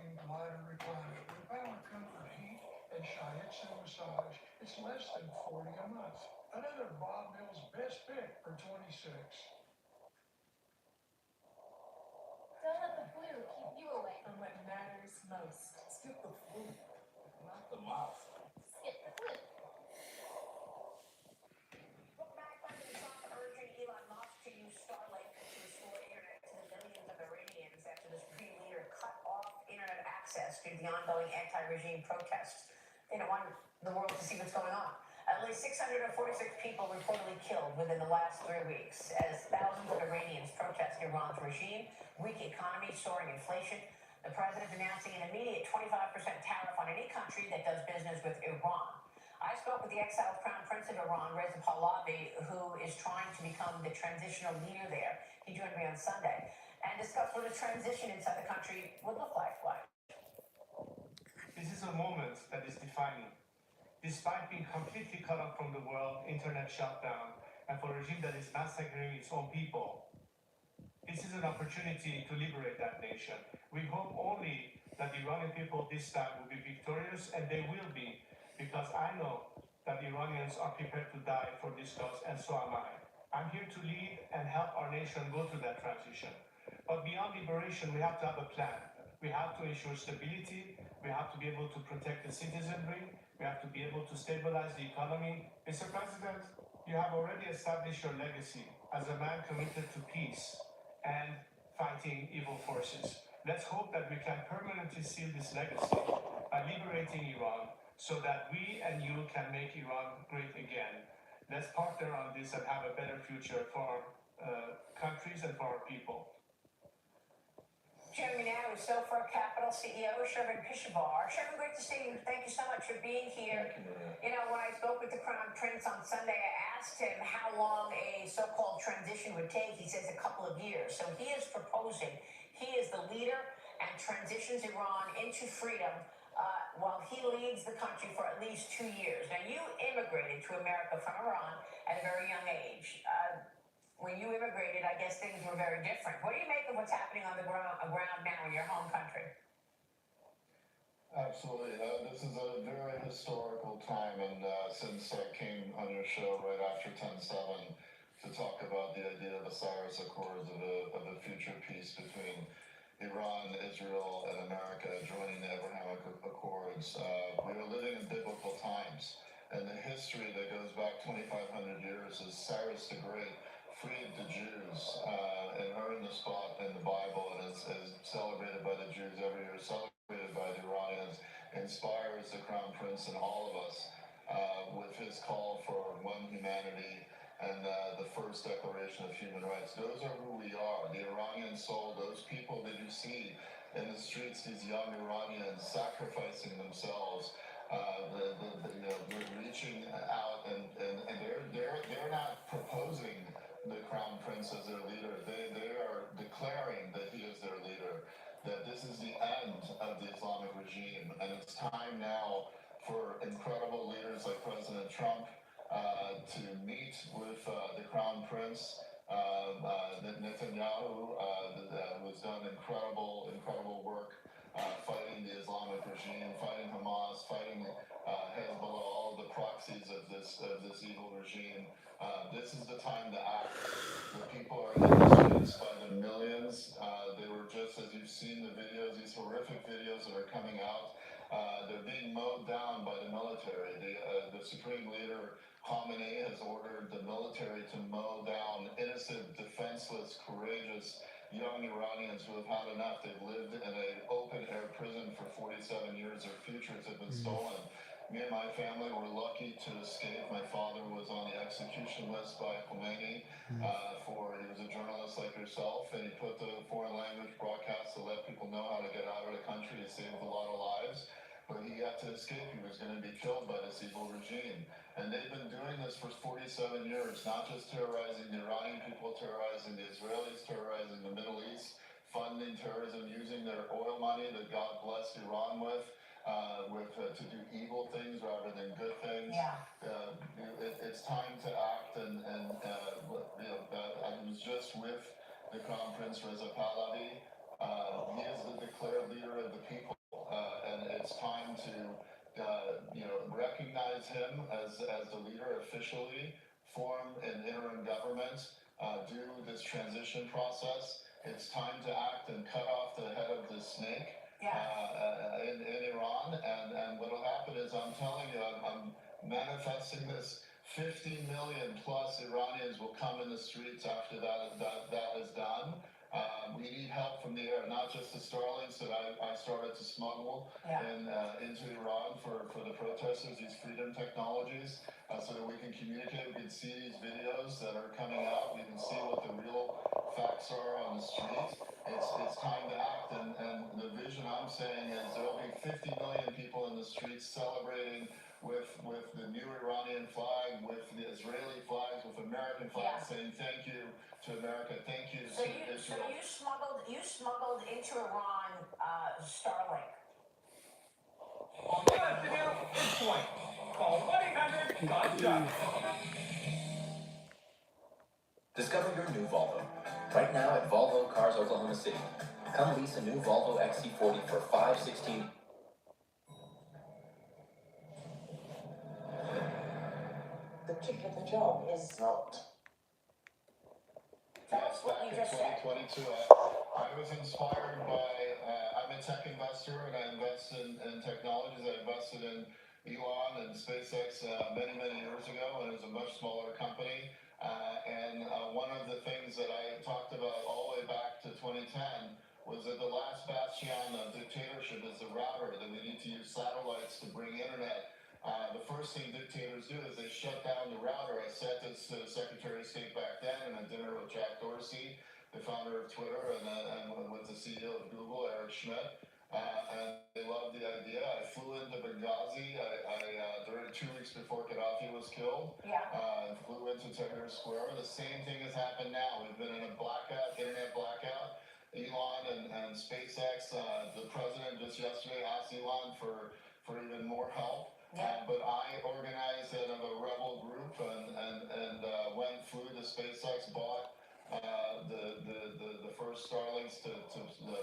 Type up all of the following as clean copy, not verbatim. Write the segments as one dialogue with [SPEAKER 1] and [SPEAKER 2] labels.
[SPEAKER 1] rocking glider recliner with power comfort heat and shiatsu massage. It's less than 40 a month. Another Bob Mills best pick for 26.
[SPEAKER 2] Don't let the flu keep you away from what matters most.
[SPEAKER 3] Skip the flu, not the mouth.
[SPEAKER 2] Skip the flu.
[SPEAKER 4] Welcome back. President Trump urging Elon Musk to use Starlink to restore internet to the millions of Iranians after the Supreme Leader cut off internet access due to the ongoing anti-regime protests. They don't want the world to see what's going on. At least 646 people reportedly killed within the last 3 weeks as thousands of Iranians protest Iran's regime, weak economy, soaring inflation. The president announcing an immediate 25% tariff on any country that does business with Iran. I spoke with the exiled Crown Prince of Iran, Reza Pahlavi, who is trying to become the transitional leader there. He joined me on Sunday and discussed what a transition inside the country would look like.
[SPEAKER 5] This is a moment that is defining. Despite being completely cut off from the world, internet shutdown, and for a regime that is massacring its own people, this is an opportunity to liberate that nation. We hope only that the Iranian people this time will be victorious, and they will be, because I know that the Iranians are prepared to die for this cause, and so am I. I'm here to lead and help our nation go through that transition. But beyond liberation, we have to have a plan. We have to ensure stability. We have to be able to protect the citizenry. We have to be able to stabilize the economy. Mr. President, you have already established your legacy as a man committed to peace and fighting evil forces. Let's hope that we can permanently seal this legacy by liberating Iran so that we and you can make Iran great again. Let's partner on this and have a better future for our countries and for our people.
[SPEAKER 4] Joining me now is SOFA Capital CEO Shervin Pishavar. Shervin, great to see you. Thank you so much for being here. You know, when I spoke with the Crown Prince on Sunday, I asked him how long a so-called transition would take. He says a couple of years. So he is proposing, he is the leader and transitions Iran into freedom while he leads the country for at least 2 years. Now, you immigrated to America from Iran at a very young age. When you immigrated, I guess things were very different. What do you make of what's happening on the ground now in your home country?
[SPEAKER 6] Absolutely. This is a very historical time, and since I came on your show right after 10/7 to talk about the idea of the Cyrus Accords of a future peace between Iran, Israel, and America joining the Abrahamic Accords, we are living in biblical times, and the history that goes back 2,500 years is Cyrus the Great freed the Jews and earned the spot in the Bible, and is celebrated by the Jews every year, celebrated by the Iranians, inspires the Crown Prince and all of us with his call for one humanity and the first Declaration of Human Rights. Those are who we are, the Iranian soul, those people that you see in the streets, these young Iranians sacrificing themselves, reaching out, and they're not proposing the Crown Prince as their leader. They are declaring that he is their leader, that this is the end of the Islamic regime, and it's time now for incredible leaders like President Trump to meet with the Crown Prince, Netanyahu, who has done incredible work fighting the Islamic regime, fighting Hamas, fighting Hezbollah, all the proxies of this evil regime. This is the time to act. The people are in the streets by the millions. They were just, as you've seen the videos, these horrific videos that are coming out, they're being mowed down by the military. The Supreme Leader, Khamenei, has ordered the military to mow down innocent, defenseless, courageous young Iranians who have had enough. They've lived in an open-air prison for 47 years. Their futures have been stolen. Me and my family were lucky to escape. My father was on the execution list by Khomeini he was a journalist like yourself, and he put the foreign language broadcast to let people know how to get out of the country. He saved a lot of lives, but he had to escape. He was going to be killed by this evil regime. And they've been doing this for 47 years, not just terrorizing the Iranian people, terrorizing the Israelis, terrorizing the Middle East, funding terrorism, using their oil money that God blessed Iran with to do evil things rather than good things.
[SPEAKER 4] Yeah.
[SPEAKER 6] It's time to act, and I was just with the Crown Prince Reza Pahlavi. He is the declared leader of the people. recognize him as the leader officially, form an interim government, do this transition process. It's time to act and cut off the head of the snake in Iran. And what will happen is, I'm telling you, I'm manifesting this. 50 million plus Iranians will come in the streets after that is done. We need help from the air, not just the Starlinks that I started to smuggle into Iran for the protesters, these freedom technologies, so that we can communicate, we can see these videos that are coming out, we can see what the real facts are on the streets. It's time to act, and the vision I'm saying is there will be 50 million people in the streets celebrating with the new Iranian flag, with the Israeli flags, with American flags, saying thank you to America, thank you to Israel.
[SPEAKER 4] So you smuggled into Iran Starlink.
[SPEAKER 3] All you have to do is point. Call 1-800-GOT-JOB.
[SPEAKER 7] Discover your new Volvo. Right now at Volvo Cars Oklahoma City. Come lease a new Volvo XC40 for $516.
[SPEAKER 8] The trick of the job is not.
[SPEAKER 4] That's what you just said.
[SPEAKER 6] 2022, I was inspired by, I'm a tech investor and I invest in technologies. I invested in Elon and SpaceX many years ago, and it was a much smaller company. And one of the things that I talked about all the way back to 2010 was that the last bastion of dictatorship is the router, that we need to use satellites to bring internet. The first thing dictators do is they shut down the router. I said this to the Secretary of State back then in a dinner with Jack Dorsey, the founder of Twitter, and with the CEO of Google, Eric Schmidt. And they loved the idea. I flew into Benghazi during 2 weeks before Gaddafi was killed. Flew into Tahrir Square. The same thing has happened now. We've been in a blackout, internet blackout. Elon and SpaceX, the president just yesterday asked Elon for even more help. But I organized a rebel group and flew to SpaceX, bought the first Starlinks to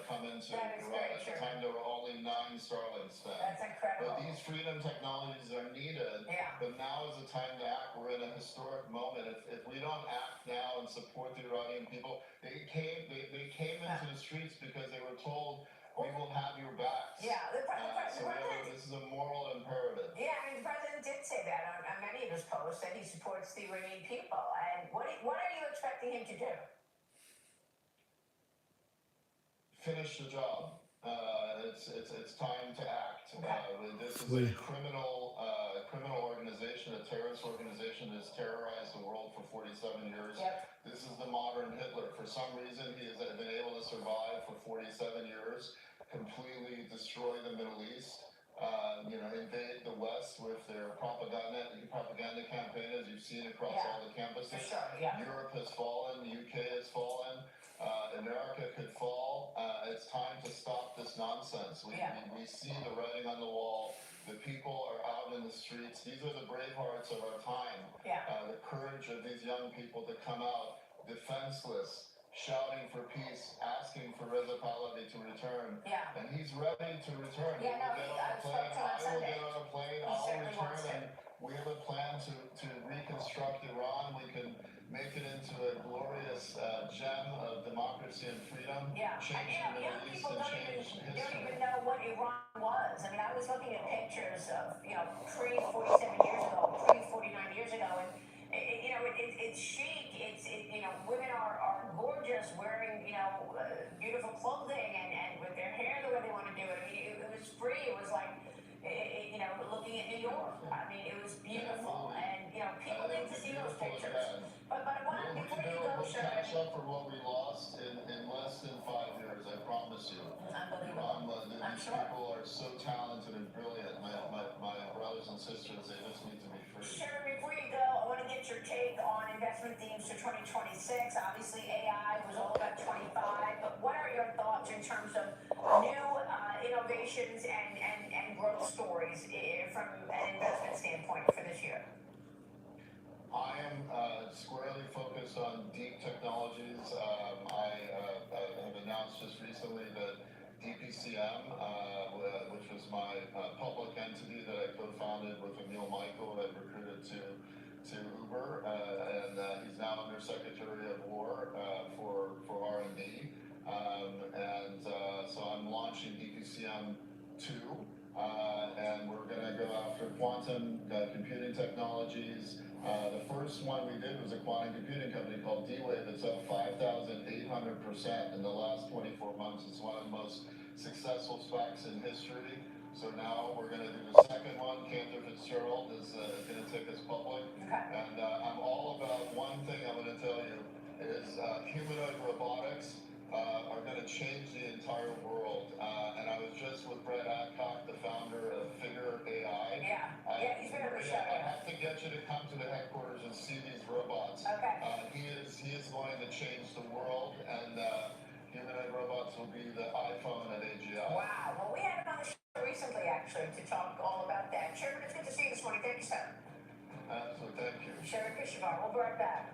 [SPEAKER 6] come into Iran. At the time, there were only 9 Starlinks then.
[SPEAKER 4] That's incredible.
[SPEAKER 6] But these freedom technologies are needed. But now is the time to act. We're in a historic moment. If we don't act now and support the Iranian people, they came into the streets because they were told, we will have your backs. This is a moral imperative.
[SPEAKER 4] Yeah, I mean, the president did say that on many of his posts, that he supports the Iranian people. And what are you expecting him to do?
[SPEAKER 6] Finish the job. It's time to act. This is a criminal organization, a terrorist organization that's terrorized the world for 47 years. This is the modern Hitler. For some reason, he has been able to survive for 47 years, completely destroy the Middle East, invade the West with their propaganda campaign, as you've seen across all the campuses. Europe has fallen, the UK has fallen, America could fall. It's time to stop this nonsense. We see the writing on the wall. The people are out in the streets. These are the brave hearts of our time. The courage of these young people to come out defenseless, shouting for peace, asking for Reza Pahlavi to return. And he's ready to return. He will get on a plane. I will get on a plane. I'll return. And we have a plan to reconstruct Iran. We can make it into a glorious gem of democracy and freedom. Change the Middle East and change history.
[SPEAKER 4] Don't even know what Iran was. I mean, I was looking at pictures of, pre-47 years ago, pre-49 years ago, and it's chic. Women are gorgeous, wearing beautiful clothing and with their hair the way they want to do it. I mean, it was free. It was like looking at New York. I mean, it was beautiful, and people need to see those pictures. But I want before you go,
[SPEAKER 6] we'll catch up for what we lost in less than 5 years. I promise you. These people are so talented and brilliant. My brothers and sisters, they just need to be free.
[SPEAKER 4] Sure. Before you go, I want to get your take on investment themes for 2026. Obviously, AI was all about 25. But what are your thoughts in terms of new innovations and growth stories from an investment standpoint for this year?
[SPEAKER 6] I am squarely focused on deep technologies. I have announced just recently that DPCM, which was was my public entity that I co-founded with Emil Michael that recruited to Uber, and he's now under Secretary of War for R&D. So I'm launching EPCM 2, and we're going to go after quantum computing technologies. The first one we did was a quantum computing company called D-Wave. It's up 5,800% in the last 24 months. It's one of the most successful SPACs in history. So now we're going to do the second one. Cantor Fitzgerald is going to take us public. And I'm all about one thing I'm going to tell you is humanoid robotics are going to change the entire world. And I was just with Brett Adcock, the founder of Figure AI.
[SPEAKER 4] Yeah, he's been on the show.
[SPEAKER 6] I have to get you to come to the headquarters and see these robots.
[SPEAKER 4] Okay.
[SPEAKER 6] He is going to change the world, and humanoid robots will be the iPhone at AGI.
[SPEAKER 4] Wow. Well, we had him on the show recently, actually, to talk all about that. Chairman, it's good to see you this morning. Thank you, sir.
[SPEAKER 6] Absolutely. Thank you.
[SPEAKER 4] Chairman Kishivar, we'll be right back.